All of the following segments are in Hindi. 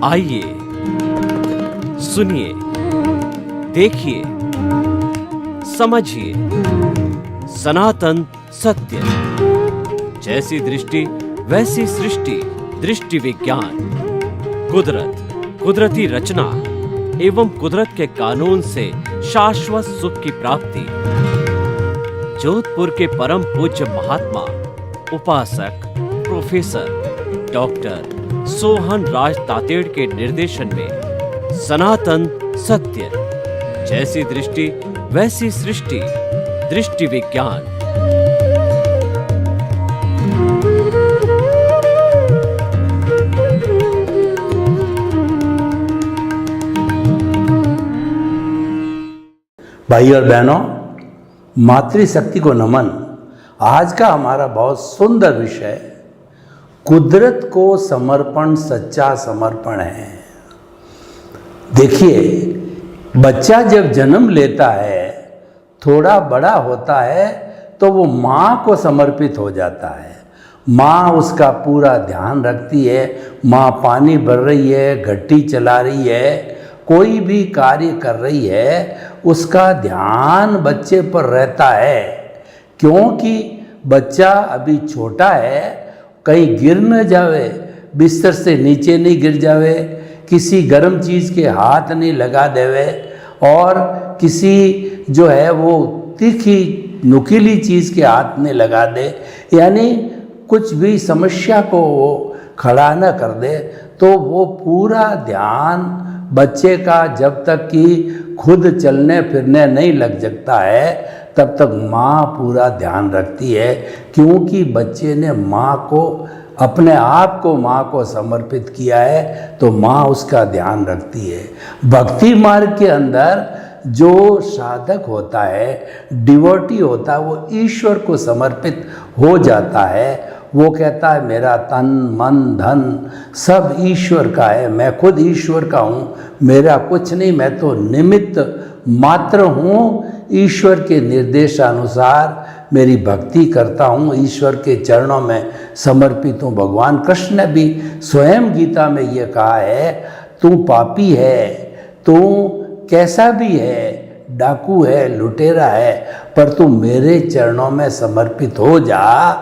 आइए, सुनिए, देखिए, समझिए सनातन सत्य। जैसी दृष्टि वैसी सृष्टि, दृष्टि विज्ञान। कुदरत, कुदरती रचना एवं कुदरत के कानून से शाश्वत सुख की प्राप्ति। जोधपुर के परम पूज्य महात्मा उपासक प्रोफेसर डॉक्टर सोहन राज तातेड़ के निर्देशन में सनातन सत्य। जैसी दृष्टि वैसी सृष्टि, दृष्टि विज्ञान। भाई और बहनों, मातृशक्ति को नमन। आज का हमारा बहुत सुंदर विषय कुदरत को समर्पण, सच्चा समर्पण है। देखिए, बच्चा जब जन्म लेता है, थोड़ा बड़ा होता है तो वो माँ को समर्पित हो जाता है। माँ उसका पूरा ध्यान रखती है। माँ पानी भर रही है, घट्टी चला रही है, कोई भी कार्य कर रही है, उसका ध्यान बच्चे पर रहता है। क्योंकि बच्चा अभी छोटा है, कहीं गिर न जावे, बिस्तर से नीचे नहीं गिर जावे, किसी गर्म चीज़ के हाथ नहीं लगा देवे, और किसी जो है वो तीखी नुकीली चीज़ के हाथ नहीं लगा दे, यानी कुछ भी समस्या को वो खड़ा न कर दे। तो वो पूरा ध्यान बच्चे का जब तक कि खुद चलने फिरने नहीं लग सकता है, तब तक माँ पूरा ध्यान रखती है। क्योंकि बच्चे ने माँ को, अपने आप को माँ को समर्पित किया है, तो माँ उसका ध्यान रखती है। भक्ति मार्ग के अंदर जो साधक होता है, डिवोटी होता है, वो ईश्वर को समर्पित हो जाता है। वो कहता है मेरा तन मन धन सब ईश्वर का है, मैं खुद ईश्वर का हूँ, मेरा कुछ नहीं, मैं तो निमित्त मात्र हूँ। ईश्वर के निर्देशानुसार मेरी भक्ति करता हूँ, ईश्वर के चरणों में समर्पित हूँ। भगवान कृष्ण ने भी स्वयं गीता में ये कहा है, तू पापी है, तू कैसा भी है, डाकू है, लुटेरा है, पर तू मेरे चरणों में समर्पित हो जा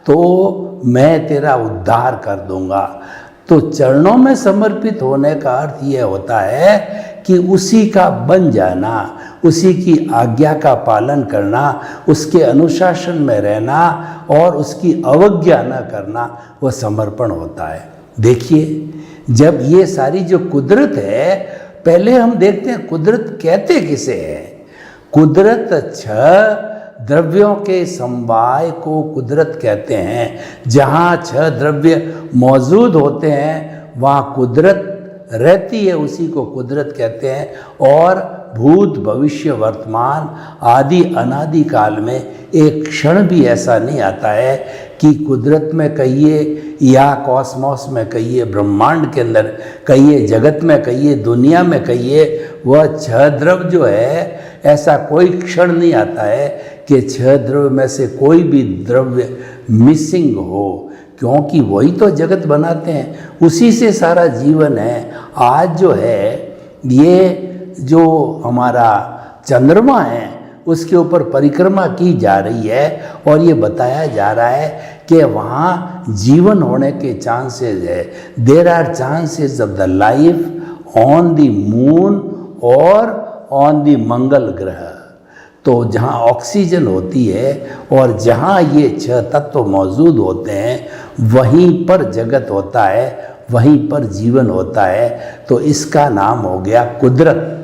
तो मैं तेरा उद्धार कर दूंगा। तो चरणों में समर्पित होने का अर्थ ये होता है कि उसी का बन जाना, उसी की आज्ञा का पालन करना, उसके अनुशासन में रहना और उसकी अवज्ञा न करना, वह समर्पण होता है। देखिए, जब ये सारी जो कुदरत है, पहले हम देखते हैं कुदरत कहते किसे है। कुदरत छह द्रव्यों के समवाय को कुदरत कहते हैं। जहाँ छह द्रव्य मौजूद होते हैं वहाँ कुदरत रहती है, उसी को कुदरत कहते हैं। और भूत भविष्य वर्तमान आदि अनादि काल में एक क्षण भी ऐसा नहीं आता है कि कुदरत में कहिए या कॉस्मोस में कहिए, ब्रह्मांड के अंदर कहिए, जगत में कहिए, दुनिया में कहिए, वह छह द्रव्य जो है, ऐसा कोई क्षण नहीं आता है कि छह द्रव्य में से कोई भी द्रव्य मिसिंग हो। क्योंकि वही तो जगत बनाते हैं, उसी से सारा जीवन है। आज जो है ये जो हमारा चंद्रमा है, उसके ऊपर परिक्रमा की जा रही है और ये बताया जा रहा है कि वहाँ जीवन होने के चांसेस है। There are chances of the life on the moon और ऑन द मंगल ग्रह। तो जहाँ ऑक्सीजन होती है और जहाँ ये छह तत्व मौजूद होते हैं, वहीं पर जगत होता है, वहीं पर जीवन होता है। तो इसका नाम हो गया कुदरत।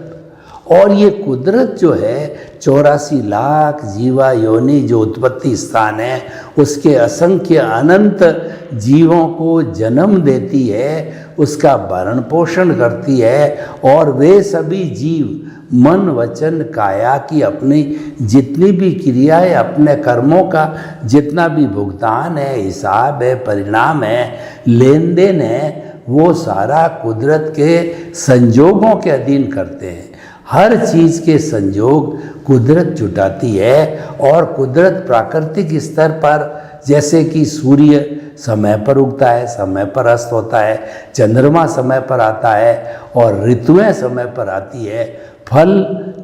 और ये कुदरत जो है 84 लाख जीवा योनि जो उत्पत्ति स्थान है, उसके असंख्य अनंत जीवों को जन्म देती है, उसका भरण पोषण करती है। और वे सभी जीव मन वचन काया की अपनी जितनी भी क्रिया है, अपने कर्मों का जितना भी भुगतान है, हिसाब है, परिणाम है, लेन देन है, वो सारा कुदरत के संजोगों के अधीन करते हैं। हर चीज़ के संजोग कुदरत जुटाती है। और कुदरत प्राकृतिक स्तर पर जैसे कि सूर्य समय पर उगता है, समय पर अस्त होता है, चंद्रमा समय पर आता है और ऋतुएं समय पर आती है, फल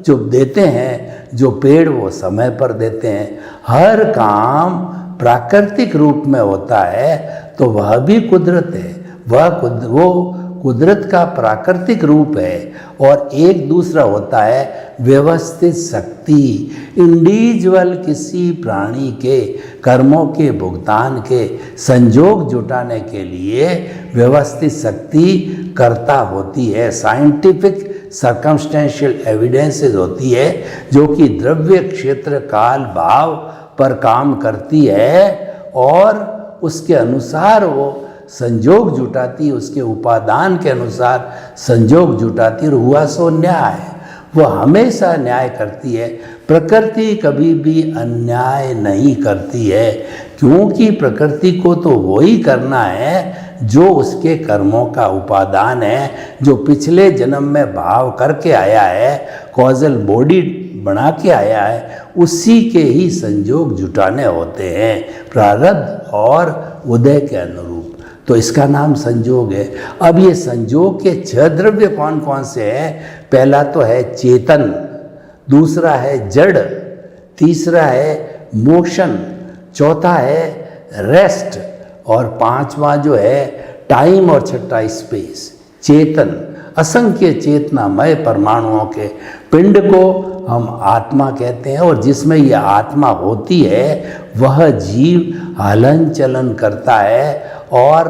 जो देते हैं जो पेड़ वो समय पर देते हैं, हर काम प्राकृतिक रूप में होता है, तो वह भी कुदरत है, वो कुदरत का प्राकृतिक रूप है। और एक दूसरा होता है व्यवस्थित शक्ति। इंडिविजुअल किसी प्राणी के कर्मों के भुगतान के संजोग जुटाने के लिए व्यवस्थित शक्ति कर्ता होती है। साइंटिफिक सर्कमस्टेंशियल एविडेंसेस होती है जो कि द्रव्य क्षेत्र काल भाव पर काम करती है और उसके अनुसार वो संजोग जुटाती, उसके उपादान के अनुसार संजोग जुटाती और हुआ सो न्याय। वो हमेशा न्याय करती है। प्रकृति कभी भी अन्याय नहीं करती है, क्योंकि प्रकृति को तो वही करना है जो उसके कर्मों का उपादान है, जो पिछले जन्म में भाव करके आया है, कॉजल बॉडी बना के आया है, उसी के ही संजोग जुटाने होते हैं प्रारब्ध और उदय के अनुरूप। तो इसका नाम संजोग है। अब ये संजोग के 6 द्रव्य कौन कौन से हैं? पहला तो है चेतन, दूसरा है जड़, तीसरा है मोशन, चौथा है रेस्ट और पांचवा जो है टाइम और छठा स्पेस। चेतन असंख्य चेतनामय परमाणुओं के पिंड को हम आत्मा कहते हैं और जिसमें यह आत्मा होती है वह जीव हलन चलन करता है और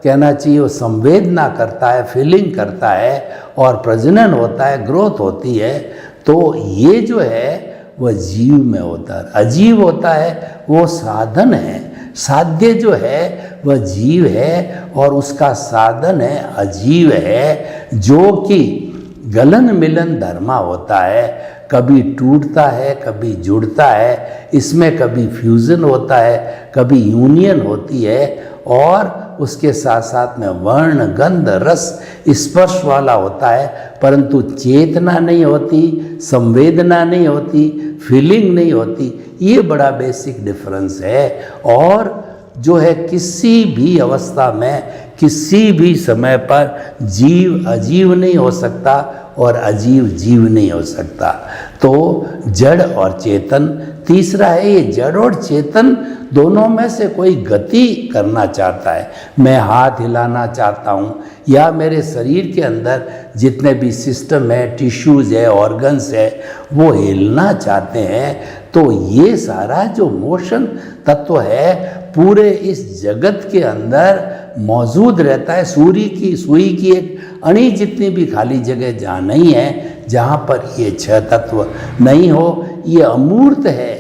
कहना चाहिए वो संवेदना करता है, फीलिंग करता है और प्रजनन होता है, ग्रोथ होती है। तो ये जो है वह जीव में होता है। अजीव होता है वो साधन है, साध्य जो है वह जीव है और उसका साधन है अजीव है, जो कि गलन मिलन धर्मा होता है, कभी टूटता है कभी जुड़ता है, इसमें कभी फ्यूजन होता है कभी यूनियन होती है और उसके साथ साथ में वर्ण गंध रस स्पर्श वाला होता है, परंतु चेतना नहीं होती, संवेदना नहीं होती, फीलिंग नहीं होती। ये बड़ा बेसिक डिफरेंस है। और जो है किसी भी अवस्था में किसी भी समय पर जीव अजीव नहीं हो सकता और अजीव जीव नहीं हो सकता। तो जड़ और चेतन। तीसरा है ये जड़ और चेतन दोनों में से कोई गति करना चाहता है। मैं हाथ हिलाना चाहता हूँ या मेरे शरीर के अंदर जितने भी सिस्टम है, टिश्यूज़ है, ऑर्गन्स है, वो हिलना चाहते हैं। तो ये सारा जो मोशन तत्व है पूरे इस जगत के अंदर मौजूद रहता है। सुई की एक अणी जितनी भी खाली जगह जहाँ नहीं है, जहाँ पर ये 6 तत्व नहीं हो, ये अमूर्त है,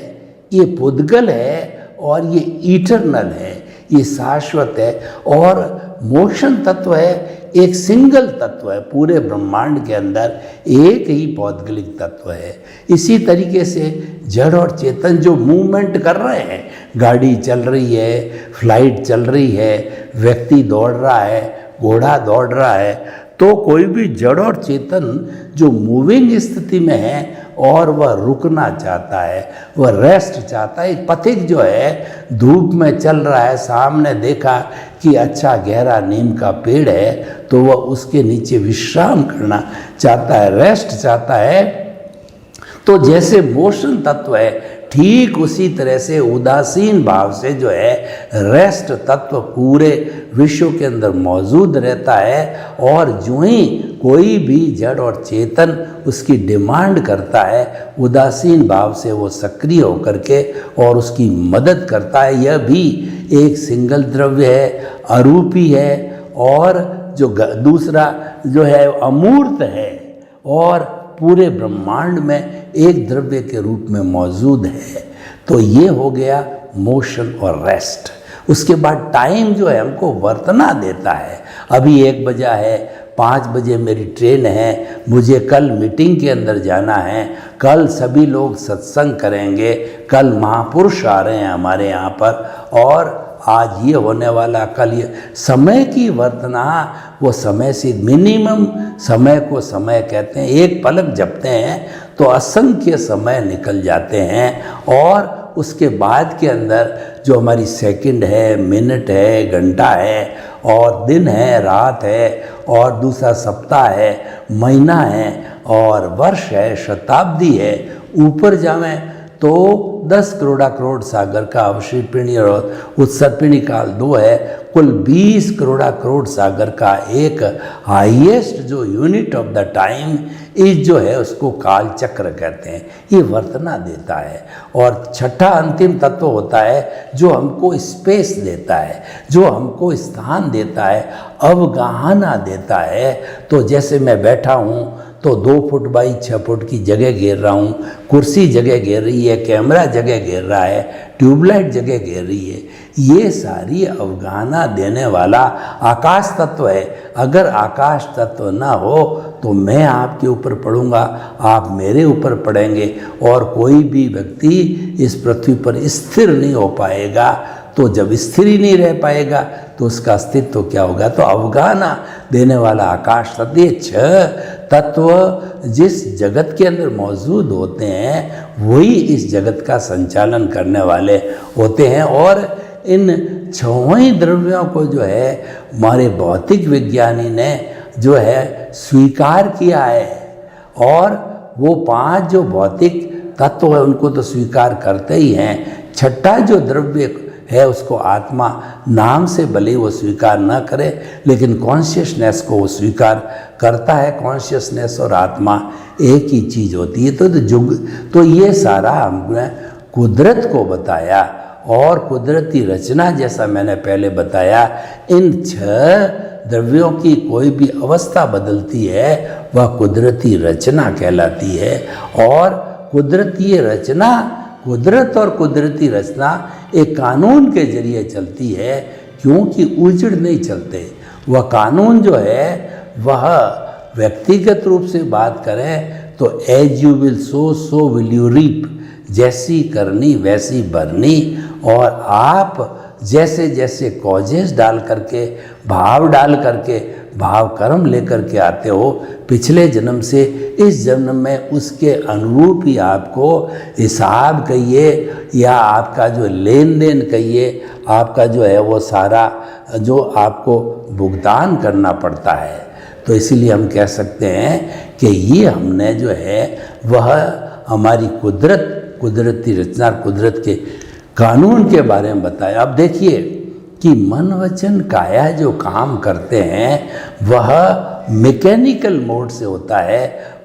ये पुद्गल है और ये इटरनल है, ये शाश्वत है। और मोशन तत्व है एक सिंगल तत्व है, पूरे ब्रह्मांड के अंदर एक ही पौद्गलिक तत्व है। इसी तरीके से जड़ और चेतन जो मूवमेंट कर रहे हैं, गाड़ी चल रही है, फ्लाइट चल रही है, व्यक्ति दौड़ रहा है, घोड़ा दौड़ रहा है, तो कोई भी जड़ और चेतन जो मूविंग स्थिति में है और वह रुकना चाहता है, वह रेस्ट चाहता है। एक पथिक जो है धूप में चल रहा है, सामने देखा कि अच्छा गहरा नीम का पेड़ है तो वह उसके नीचे विश्राम करना चाहता है, रेस्ट चाहता है। तो जैसे मोशन तत्व है, ठीक उसी तरह से उदासीन भाव से जो है रेस्ट तत्व पूरे विश्व के अंदर मौजूद रहता है। और जो ही कोई भी जड़ और चेतन उसकी डिमांड करता है, उदासीन भाव से वो सक्रिय होकर के और उसकी मदद करता है। यह भी एक सिंगल द्रव्य है, अरूपी है और जो दूसरा जो है अमूर्त है और पूरे ब्रह्मांड में एक द्रव्य के रूप में मौजूद है। तो ये हो गया मोशन और रेस्ट। उसके बाद टाइम जो है हमको वर्तना देता है। अभी 1 बजा है, 5 बजे मेरी ट्रेन है, मुझे कल मीटिंग के अंदर जाना है, कल सभी लोग सत्संग करेंगे, कल महापुरुष आ रहे हैं हमारे यहाँ पर और आज ये होने वाला, कल ये समय की वर्तना, वो समय से मिनिमम समय को समय कहते हैं। एक पलक जपते हैं तो असंख्य समय निकल जाते हैं और उसके बाद के अंदर जो हमारी सेकंड है, मिनट है, घंटा है, और दिन है, रात है, और दूसरा सप्ताह है, महीना है, और वर्ष है, शताब्दी है, ऊपर जावें तो 10 करोड़ सागर का अवशेषपिणी और उत्सर्पिणी काल 2 है, कुल 20 करोड़ सागर का एक हाईएस्ट जो यूनिट ऑफ द टाइम इस जो है उसको काल चक्र कहते हैं। ये वर्तना देता है। और छठा अंतिम तत्व होता है जो हमको स्पेस देता है, जो हमको स्थान देता है, अवगाहना देता है। तो जैसे मैं बैठा हूँ तो 2 फुट बाई 6 फुट की जगह घेर रहा हूँ, कुर्सी जगह घेर रही है, कैमरा जगह घेर रहा है, ट्यूबलाइट जगह घेर रही है। ये सारी अवगाहना देने वाला आकाश तत्व है। अगर आकाश तत्व ना हो तो मैं आपके ऊपर पड़ूंगा, आप मेरे ऊपर पड़ेंगे, और कोई भी व्यक्ति इस पृथ्वी पर स्थिर नहीं हो पाएगा। तो जब स्थिर ही नहीं रह पाएगा तो उसका अस्तित्व क्या होगा? तो अवगाहना देने वाला आकाश तत्व, ये 6 तत्व जिस जगत के अंदर मौजूद होते हैं वही इस जगत का संचालन करने वाले होते हैं। और इन 6 ही द्रव्यों को जो है हमारे भौतिक विज्ञानी ने जो है स्वीकार किया है, और वो 5 जो भौतिक तत्व है उनको तो स्वीकार करते ही हैं। छठा जो द्रव्य है उसको आत्मा नाम से भले वो स्वीकार ना करे, लेकिन कॉन्शियसनेस को वो स्वीकार करता है। कॉन्शियसनेस और आत्मा एक ही चीज़ होती है। तो ये सारा हमने कुदरत को बताया, और कुदरती रचना जैसा मैंने पहले बताया, इन 6 द्रव्यों की कोई भी अवस्था बदलती है वह कुदरती रचना कहलाती है। और कुदरती रचना, कुदरत और कुदरती रचना एक कानून के जरिए चलती है, क्योंकि उजड़ नहीं चलते। वह कानून जो है वह व्यक्तिगत रूप से बात करें तो as you will sow so will you reap, जैसी करनी वैसी भरनी। और आप जैसे जैसे कॉजेस डाल करके, भाव डाल करके, भाव कर्म लेकर के आते हो पिछले जन्म से, इस जन्म में उसके अनुरूप ही आपको हिसाब कहिए या आपका जो लेन देन कहिए, आपका जो है वो सारा जो आपको भुगतान करना पड़ता है। तो इसीलिए हम कह सकते हैं कि ये हमने जो है वह हमारी कुदरत, कुदरती रचना, कुदरत के कानून के बारे में बताया। अब देखिए कि मन वचन काया जो काम करते हैं वह मैकेनिकल मोड से होता है,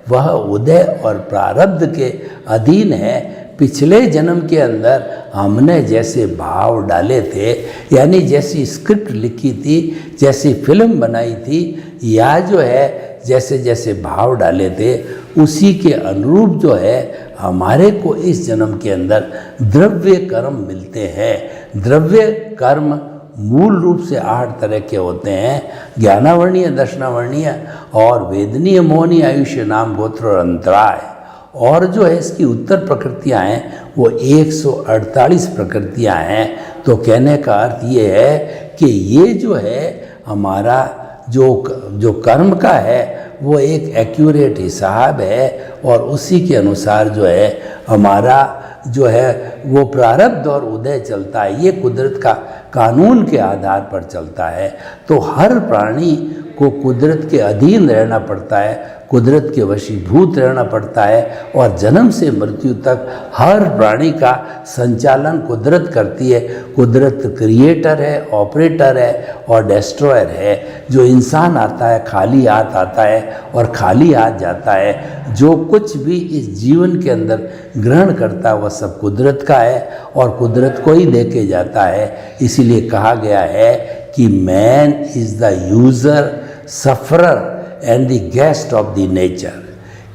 वह उदय और प्रारब्ध के अधीन है। पिछले जन्म के अंदर हमने जैसे भाव डाले थे, यानी जैसी स्क्रिप्ट लिखी थी, जैसी फिल्म बनाई थी, या जो है जैसे जैसे भाव डाले थे उसी के अनुरूप जो है हमारे को इस जन्म के अंदर द्रव्य कर्म मिलते हैं। द्रव्य कर्म मूल रूप से 8 तरह के होते हैं, ज्ञानावर्णीय, दर्शनावर्णीय और वेदनीय, मोहनीय, आयुष्य, नाम, गोत्र और अंतराय। और जो है इसकी उत्तर प्रकृतियाँ हैं वो 148 प्रकृतियाँ हैं। तो कहने का अर्थ ये है कि ये जो है हमारा जो कर्म का है वो एक एक्यूरेट हिसाब है, और उसी के अनुसार जो है हमारा जो है वो प्रारब्ध और उदय चलता है। ये कुदरत का कानून के आधार पर चलता है। तो हर प्राणी को कुदरत के अधीन रहना पड़ता है, कुदरत के वशीभूत रहना पड़ता है, और जन्म से मृत्यु तक हर प्राणी का संचालन कुदरत करती है। कुदरत क्रिएटर है, ऑपरेटर है और डिस्ट्रॉयर है। जो इंसान आता है खाली हाथ आता है और खाली हाथ जाता है। जो कुछ भी इस जीवन के अंदर ग्रहण करता है वह सब कुदरत का है और कुदरत को ही दे के जाता है। इसीलिए कहा गया है कि man is the user, sufferer and the guest of the nature,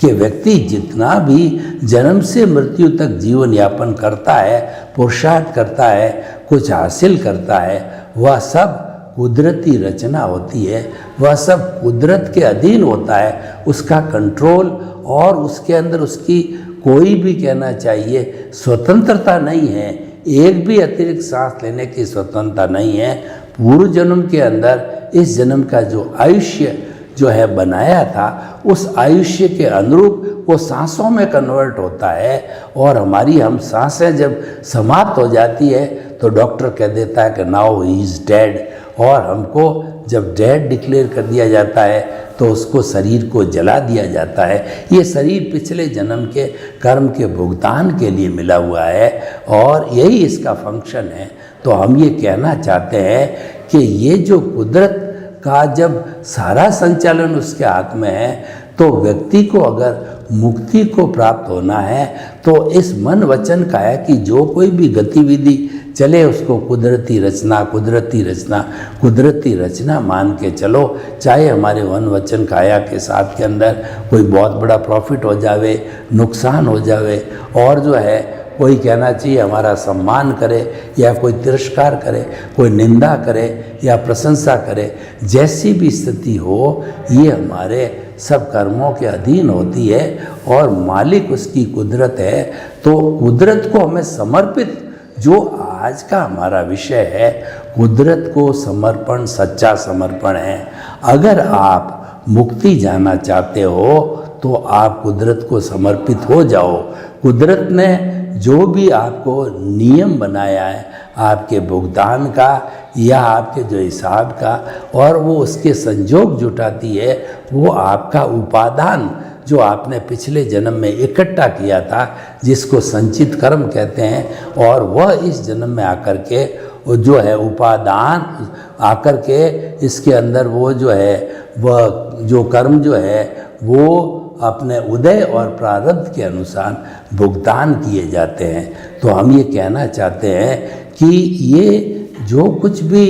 कि व्यक्ति जितना भी जन्म से मृत्यु तक जीवन यापन करता है, पुरुषार्थ करता है, कुछ हासिल करता है, वह सब कुदरती रचना होती है, वह सब कुदरत के अधीन होता है। उसका कंट्रोल और उसके अंदर उसकी कोई भी कहना चाहिए स्वतंत्रता नहीं है। एक भी अतिरिक्त सांस लेने की स्वतंत्रता नहीं है। पूर्व जन्म के अंदर इस जन्म का जो आयुष्य जो है बनाया था उस आयुष्य के अनुरूप वो सांसों में कन्वर्ट होता है, और हमारी हम सांसें जब समाप्त हो जाती है तो डॉक्टर कह देता है कि नाउ ही इज़ डेड, और हमको जब डेड डिक्लेयर कर दिया जाता है तो उसको शरीर को जला दिया जाता है। ये शरीर पिछले जन्म के कर्म के भुगतान के लिए मिला हुआ है और यही इसका फंक्शन है। तो हम ये कहना चाहते हैं कि ये जो कुदरत का जब सारा संचालन उसके हाथ में है, तो व्यक्ति को अगर मुक्ति को प्राप्त होना है तो इस मन वचन काया की जो कोई भी गतिविधि चले उसको कुदरती रचना, कुदरती रचना, कुदरती रचना मान के चलो। चाहे हमारे मन वचन काया के साथ के अंदर कोई बहुत बड़ा प्रॉफिट हो जावे, नुकसान हो जावे, और जो है कोई कहना चाहिए हमारा सम्मान करे या कोई तिरस्कार करे, कोई निंदा करे या प्रशंसा करे, जैसी भी स्थिति हो ये हमारे सब कर्मों के अधीन होती है और मालिक उसकी कुदरत है। तो कुदरत को हमें समर्पित, जो आज का हमारा विषय है, कुदरत को समर्पण सच्चा समर्पण है। अगर आप मुक्ति जाना चाहते हो तो आप कुदरत को समर्पित हो जाओ। कुदरत ने जो भी आपको नियम बनाया है आपके भुगतान का या आपके जो हिसाब का, और वो उसके संजोग जुटाती है, वो आपका उपादान जो आपने पिछले जन्म में इकट्ठा किया था, जिसको संचित कर्म कहते हैं, और वह इस जन्म में आकर के वो जो है उपादान आकर के इसके अंदर वो जो है वह जो कर्म जो है वो अपने उदय और प्रारब्ध के अनुसार भुगतान किए जाते हैं। तो हम ये कहना चाहते हैं कि ये जो कुछ भी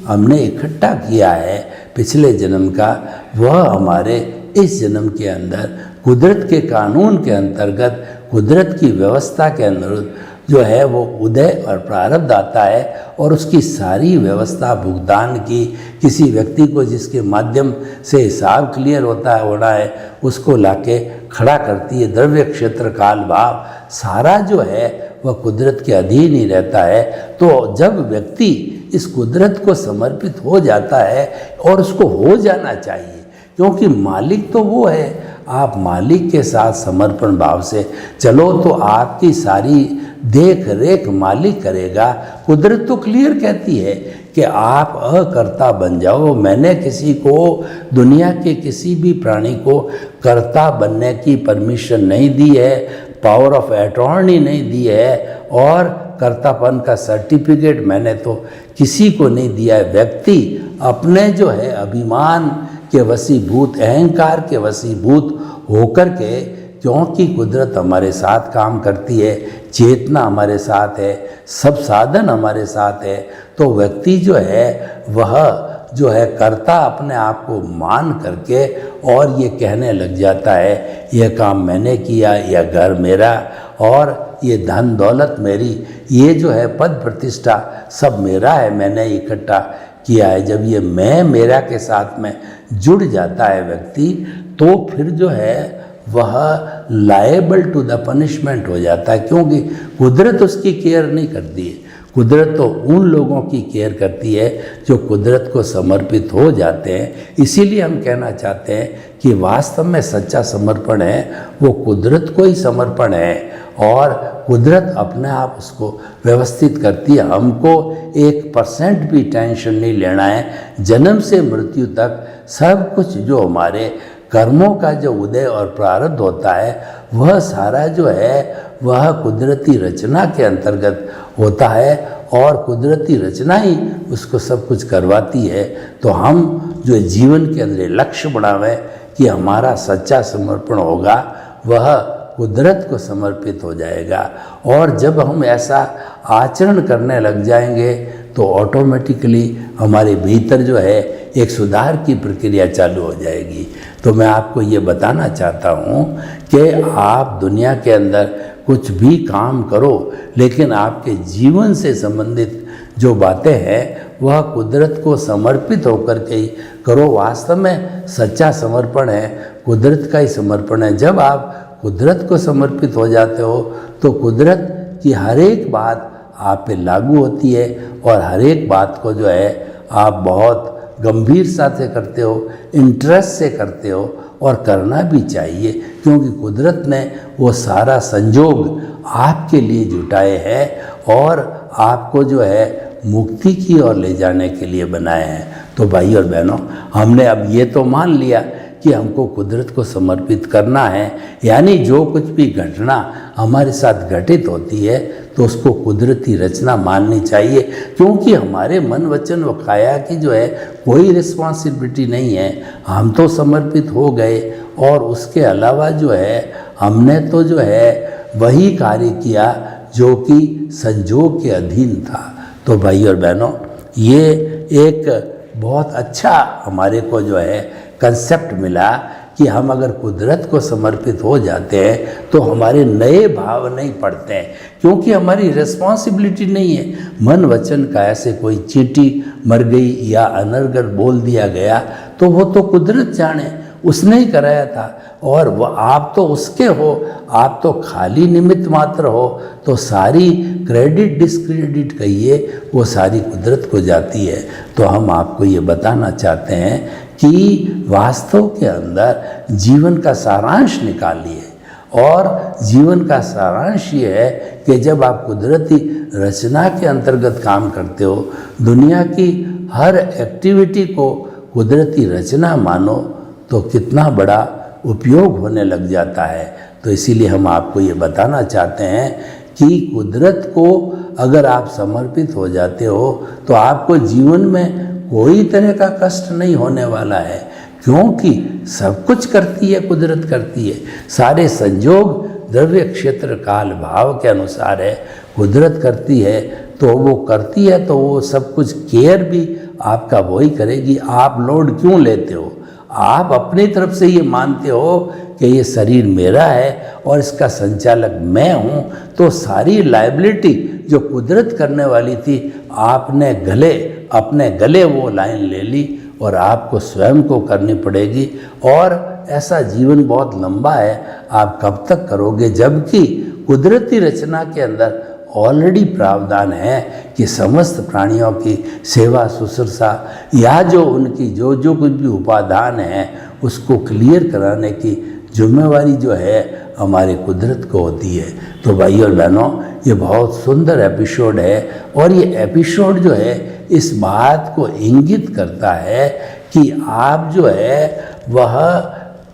हमने इकट्ठा किया है पिछले जन्म का, वह हमारे इस जन्म के अंदर कुदरत के कानून के अंतर्गत, कुदरत की व्यवस्था के अंदर जो है वो उदय और प्रारब्ध आता है, और उसकी सारी व्यवस्था भुगतान की किसी व्यक्ति को जिसके माध्यम से हिसाब क्लियर होता है होना है उसको लाके खड़ा करती है। द्रव्य क्षेत्र काल भाव सारा जो है वह कुदरत के अधीन ही रहता है। तो जब व्यक्ति इस कुदरत को समर्पित हो जाता है, और उसको हो जाना चाहिए, क्योंकि मालिक तो वो है, आप मालिक के साथ समर्पण भाव से चलो तो आपकी सारी देख रेख मालिक करेगा। कुदरत तो क्लियर कहती है कि आप अकर्ता बन जाओ। मैंने किसी को, दुनिया के किसी भी प्राणी को कर्ता बनने की परमिशन नहीं दी है, पावर ऑफ अटॉर्नी नहीं दी है, और कर्तापन का सर्टिफिकेट मैंने तो किसी को नहीं दिया है। व्यक्ति अपने जो है अभिमान के वशीभूत, अहंकार के वशीभूत होकर के, क्योंकि कुदरत हमारे साथ काम करती है, चेतना हमारे साथ है, सब साधन हमारे साथ है, तो व्यक्ति जो है वह जो है कर्ता अपने आप को मान करके और ये कहने लग जाता है यह काम मैंने किया, यह घर मेरा, और ये धन दौलत मेरी, ये जो है पद प्रतिष्ठा सब मेरा है, मैंने इकट्ठा किया है। जब ये मैं मेरा के साथ में जुड़ जाता है व्यक्ति, तो फिर जो है वह लायबल टू द पनिशमेंट हो जाता है, क्योंकि कुदरत उसकी केयर नहीं करती है। कुदरत तो उन लोगों की केयर करती है जो कुदरत को समर्पित हो जाते हैं। इसीलिए हम कहना चाहते हैं कि वास्तव में सच्चा समर्पण है वो कुदरत को ही समर्पण है, और कुदरत अपने आप उसको व्यवस्थित करती है। हमको 1% भी टेंशन नहीं लेना है। जन्म से मृत्यु तक सब कुछ जो हमारे कर्मों का जो उदय और प्रारब्ध होता है, वह सारा जो है वह कुदरती रचना के अंतर्गत होता है, और कुदरती रचना ही उसको सब कुछ करवाती है। तो हम जो जीवन के अंदर लक्ष्य बनावें कि हमारा सच्चा समर्पण होगा, वह कुदरत को समर्पित हो जाएगा। और जब हम ऐसा आचरण करने लग जाएंगे तो ऑटोमेटिकली हमारे भीतर जो है एक सुधार की प्रक्रिया चालू हो जाएगी। तो मैं आपको ये बताना चाहता हूँ कि आप दुनिया के अंदर कुछ भी काम करो, लेकिन आपके जीवन से संबंधित जो बातें हैं वह कुदरत को समर्पित होकर के ही करो। वास्तव में सच्चा समर्पण है कुदरत का ही समर्पण है। जब आप कुदरत को समर्पित हो जाते हो तो कुदरत की हर एक बात आप पे लागू होती है, और हर एक बात को जो है आप बहुत गंभीरता से करते हो, इंटरेस्ट से करते हो, और करना भी चाहिए, क्योंकि कुदरत ने वो सारा संजोग आपके लिए जुटाए हैं और आपको जो है मुक्ति की ओर ले जाने के लिए बनाए हैं। तो भाई और बहनों, हमने अब ये तो मान लिया कि हमको कुदरत को समर्पित करना है, यानी जो कुछ भी घटना हमारे साथ घटित होती है तो उसको कुदरती रचना माननी चाहिए, क्योंकि हमारे मन वचन व काया की जो है कोई रिस्पॉन्सिबिलिटी नहीं है। हम तो समर्पित हो गए, और उसके अलावा जो है हमने तो जो है वही कार्य किया जो कि संजोग के अधीन था। तो भाई और बहनों, ये एक बहुत अच्छा हमारे को जो है कंसेप्ट मिला कि हम अगर कुदरत को समर्पित हो जाते हैं तो हमारे नए भाव नहीं पड़ते हैं, क्योंकि हमारी रिस्पॉन्सिबिलिटी नहीं है। मन वचन का ऐसे कोई चींटी मर गई या अनर्गल बोल दिया गया तो वो तो कुदरत जाने, उसने ही कराया था, और वह आप तो उसके हो, आप तो खाली निमित्त मात्र हो। तो सारी क्रेडिट डिस्क्रेडिट कहिए वो सारी कुदरत को जाती है। तो हम आपको ये बताना चाहते हैं कि वास्तव के अंदर जीवन का सारांश निकालिए, और जीवन का सारांश ये है कि जब आप कुदरती रचना के अंतर्गत काम करते हो, दुनिया की हर एक्टिविटी को कुदरती रचना मानो, तो कितना बड़ा उपयोग होने लग जाता है। तो इसीलिए हम आपको ये बताना चाहते हैं कि कुदरत को अगर आप समर्पित हो जाते हो तो आपको जीवन में कोई तरह का कष्ट नहीं होने वाला है, क्योंकि सब कुछ करती है, कुदरत करती है। सारे संजोग द्रव्य क्षेत्र काल भाव के अनुसार है, कुदरत करती है। तो वो करती है तो वो सब कुछ केयर भी आपका वही करेगी। आप लोड क्यों लेते हो? आप अपनी तरफ से ये मानते हो कि ये शरीर मेरा है और इसका संचालक मैं हूँ, तो सारी लायबिलिटी जो कुदरत करने वाली थी आपने अपने गले वो लाइन ले ली, और आपको स्वयं को करनी पड़ेगी। और ऐसा जीवन बहुत लंबा है, आप कब तक करोगे? जबकि कुदरती रचना के अंदर ऑलरेडी प्रावधान है कि समस्त प्राणियों की सेवा शुश्रूषा या जो उनकी जो कुछ भी उपादान है उसको क्लियर कराने की जिम्मेवारी जो है हमारे कुदरत को होती है। तो भाई और बहनों, ये बहुत सुंदर एपिसोड है, और ये एपिसोड जो है इस बात को इंगित करता है कि आप जो है वह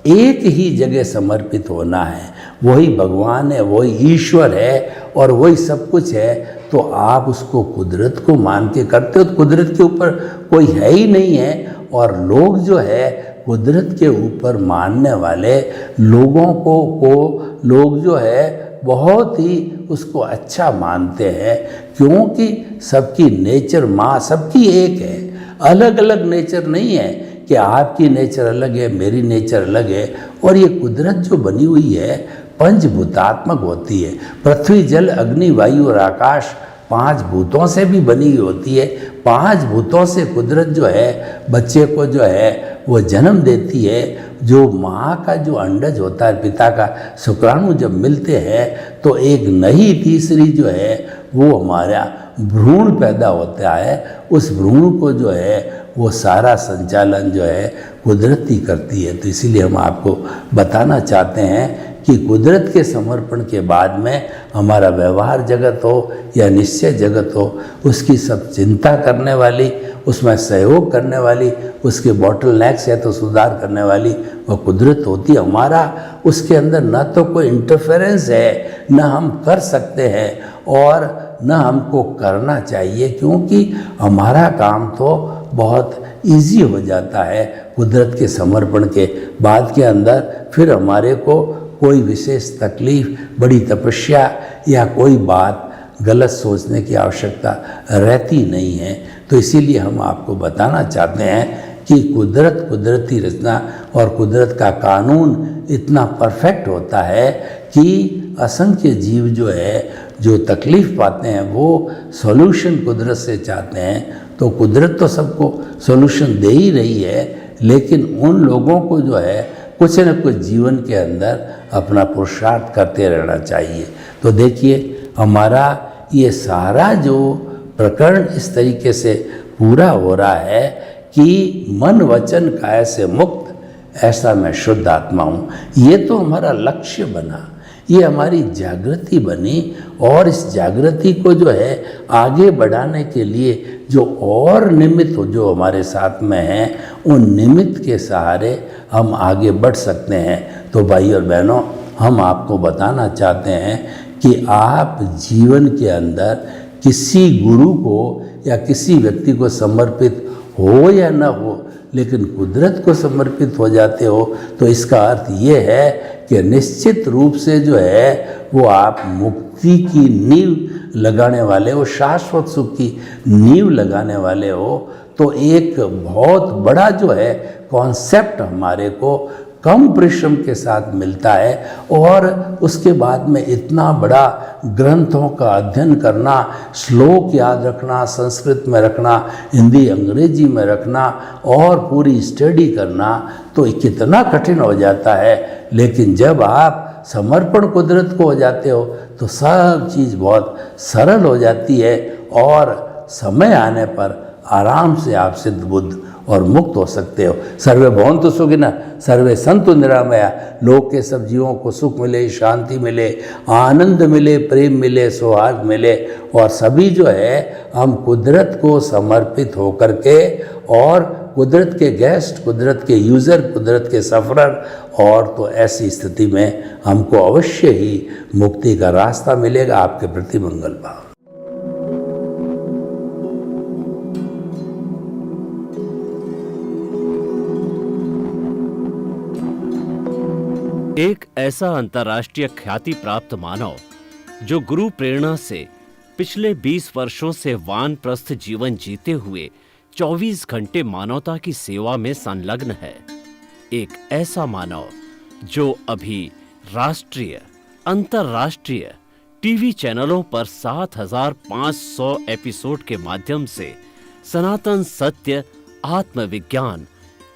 एक ही जगह समर्पित होना है। वही भगवान है, वही ईश्वर है, और वही सब कुछ है। तो आप उसको कुदरत को मान के करते हो, तो कुदरत के ऊपर कोई है ही नहीं है। और लोग जो है कुदरत के ऊपर मानने वाले लोगों को लोग जो है बहुत ही उसको अच्छा मानते हैं, क्योंकि सबकी नेचर माँ सबकी एक है, अलग अलग नेचर नहीं है कि आपकी नेचर अलग है, मेरी नेचर अलग है। और ये कुदरत जो बनी हुई है पंचभूतात्मक होती है। पृथ्वी जल अग्नि वायु और आकाश 5 भूतों से भी बनी हुई होती है। 5 भूतों से कुदरत जो है बच्चे को जो है वो जन्म देती है। जो माँ का जो अंडज होता है, पिता का शुक्राणु जब मिलते हैं तो एक नई तीसरी जो है वो हमारा भ्रूण पैदा होता है। उस भ्रूण को जो है वो सारा संचालन जो है कुदरती करती है। तो इसीलिए हम आपको बताना चाहते हैं कि कुदरत के समर्पण के बाद में हमारा व्यवहार जगत हो या निश्चय जगत हो, उसकी सब चिंता करने वाली, उसमें सहयोग करने वाली, उसके बॉटल नेक्स है तो सुधार करने वाली वह कुदरत होती है। हमारा उसके अंदर न तो कोई इंटरफेरेंस है, न हम कर सकते हैं और न हमको करना चाहिए, क्योंकि हमारा काम तो बहुत इजी हो जाता है कुदरत के समर्पण के बाद के अंदर। फिर हमारे को कोई विशेष तकलीफ, बड़ी तपस्या या कोई बात गलत सोचने की आवश्यकता रहती नहीं है। तो इसीलिए हम आपको बताना चाहते हैं कि कुदरत, कुदरती रचना और कुदरत का कानून इतना परफेक्ट होता है कि असंख्य जीव जो है जो तकलीफ़ पाते हैं वो सॉल्यूशन कुदरत से चाहते हैं। तो कुदरत तो सबको सॉल्यूशन दे ही रही है, लेकिन उन लोगों को जो है कुछ न कुछ जीवन के अंदर अपना पुरुषार्थ करते रहना चाहिए। तो देखिए हमारा ये सारा जो प्रकरण इस तरीके से पूरा हो रहा है कि मन वचन काया से मुक्त, ऐसा मैं शुद्ध आत्मा हूँ। ये तो हमारा लक्ष्य बना, ये हमारी जागृति बनी, और इस जागृति को जो है आगे बढ़ाने के लिए जो और निमित्त जो हमारे साथ में हैं, उन निमित्त के सहारे हम आगे बढ़ सकते हैं। तो भाई और बहनों, हम आपको बताना चाहते हैं कि आप जीवन के अंदर किसी गुरु को या किसी व्यक्ति को समर्पित हो या न हो, लेकिन कुदरत को समर्पित हो जाते हो, तो इसका अर्थ ये है कि निश्चित रूप से जो है वो आप मुक्ति की नींव लगाने वाले हो, शाश्वत सुख की नींव लगाने वाले हो। तो एक बहुत बड़ा जो है कॉन्सेप्ट हमारे को कम परिश्रम के साथ मिलता है, और उसके बाद में इतना बड़ा ग्रंथों का अध्ययन करना, श्लोक याद रखना, संस्कृत में रखना, हिंदी अंग्रेजी में रखना और पूरी स्टडी करना, तो कितना कठिन हो जाता है। लेकिन जब आप समर्पण कुदरत को हो जाते हो तो सब चीज़ बहुत सरल हो जाती है, और समय आने पर आराम से आप सिद्ध बुद्ध और मुक्त हो सकते हो। सर्वे भवन्तु सुखिनः, सर्वे सन्तु निरामया। लोक के सब जीवों को सुख मिले, शांति मिले, आनंद मिले, प्रेम मिले, सौहार्द मिले, और सभी जो है हम कुदरत को समर्पित होकर के, और कुदरत के गेस्ट, कुदरत के यूज़र, कुदरत के सफ़रर, और तो ऐसी स्थिति में हमको अवश्य ही मुक्ति का रास्ता मिलेगा। आपके प्रति मंगल भाव। एक ऐसा अंतर्राष्ट्रीय ख्याति प्राप्त मानव जो गुरु प्रेरणा से पिछले 20 वर्षों से वानप्रस्थ जीवन जीते हुए 24 घंटे मानवता की सेवा में संलग्न है। एक ऐसा मानव जो अभी राष्ट्रीय, अंतर्राष्ट्रीय टीवी चैनलों पर 7,500 एपिसोड के माध्यम से सनातन सत्य, आत्मविज्ञान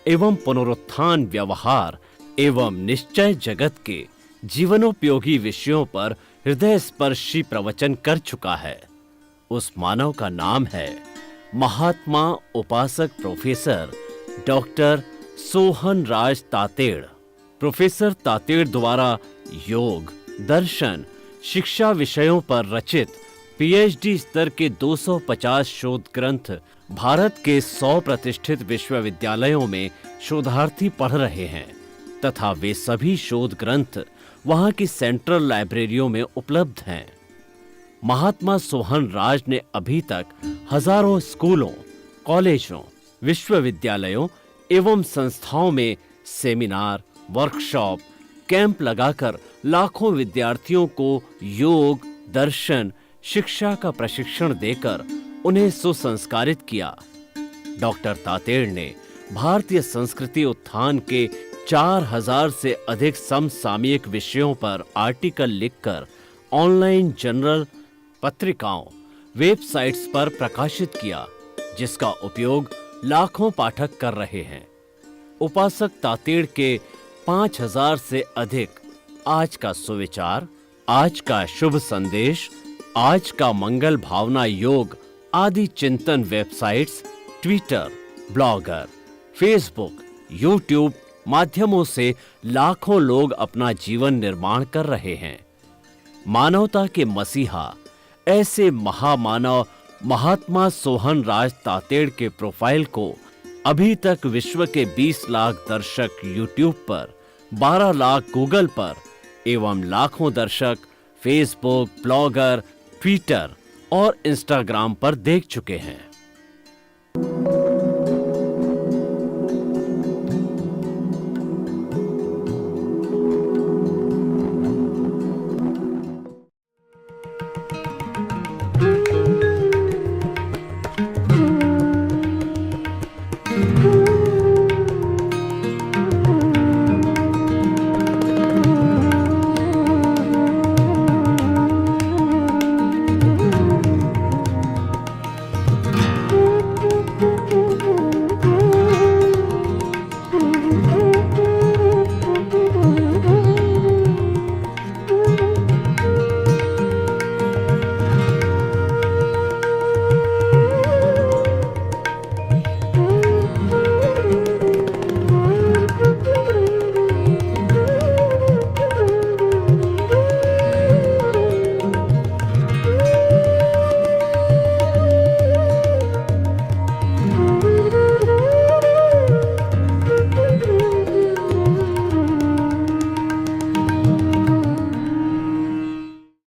एवं पुनरुत्थान, व्यवहार एवं निश्चय जगत के जीवनोपयोगी विषयों पर हृदय स्पर्शी प्रवचन कर चुका है। उस मानव का नाम है महात्मा उपासक प्रोफेसर डॉक्टर सोहन राज तातेड़। प्रोफेसर तातेड़ द्वारा योग, दर्शन, शिक्षा विषयों पर रचित पीएचडी स्तर के 250 शोध ग्रंथ भारत के 100 प्रतिष्ठित विश्वविद्यालयों में शोधार्थी पढ़ रहे हैं, तथा वे सभी शोध ग्रंथ वहां की सेंट्रल लाइब्रेरियों में उपलब्ध हैं। महात्मा सोहन राज ने अभी तक हजारों स्कूलों, कॉलेजों, विश्वविद्यालयों एवं संस्थाओं में सेमिनार, वर्कशॉप, कैंप लगाकर लाखों विद्यार्थियों को योग, दर्शन, शिक्षा का प्रशिक्षण देकर उन्हें सुसंस्कारित किया। डॉक्टर तातेड़ ने भारतीय संस्कृति उत्थान के 4000 से अधिक समसामयिक विषयों पर आर्टिकल लिखकर ऑनलाइन जर्नल, पत्रिकाओं, वेबसाइट्स पर प्रकाशित किया, जिसका उपयोग लाखों पाठक कर रहे हैं। उपासक तातेड़ के 5000 से अधिक आज का सुविचार, आज का शुभ संदेश, आज का मंगल भावना योग आदि चिंतन websites, Twitter, blogger, Facebook, YouTube माध्यमों से लाखों लोग अपना जीवन निर्माण कर रहे हैं। मानवता के मसीहा ऐसे महामानव महात्मा सोहन राज तातेड़ के प्रोफाइल को अभी तक विश्व के 20 लाख दर्शक यूट्यूब पर, 12 लाख गूगल पर एवं लाखों दर्शक फेसबुक, ब्लॉगर, ट्विटर और इंस्टाग्राम पर देख चुके हैं।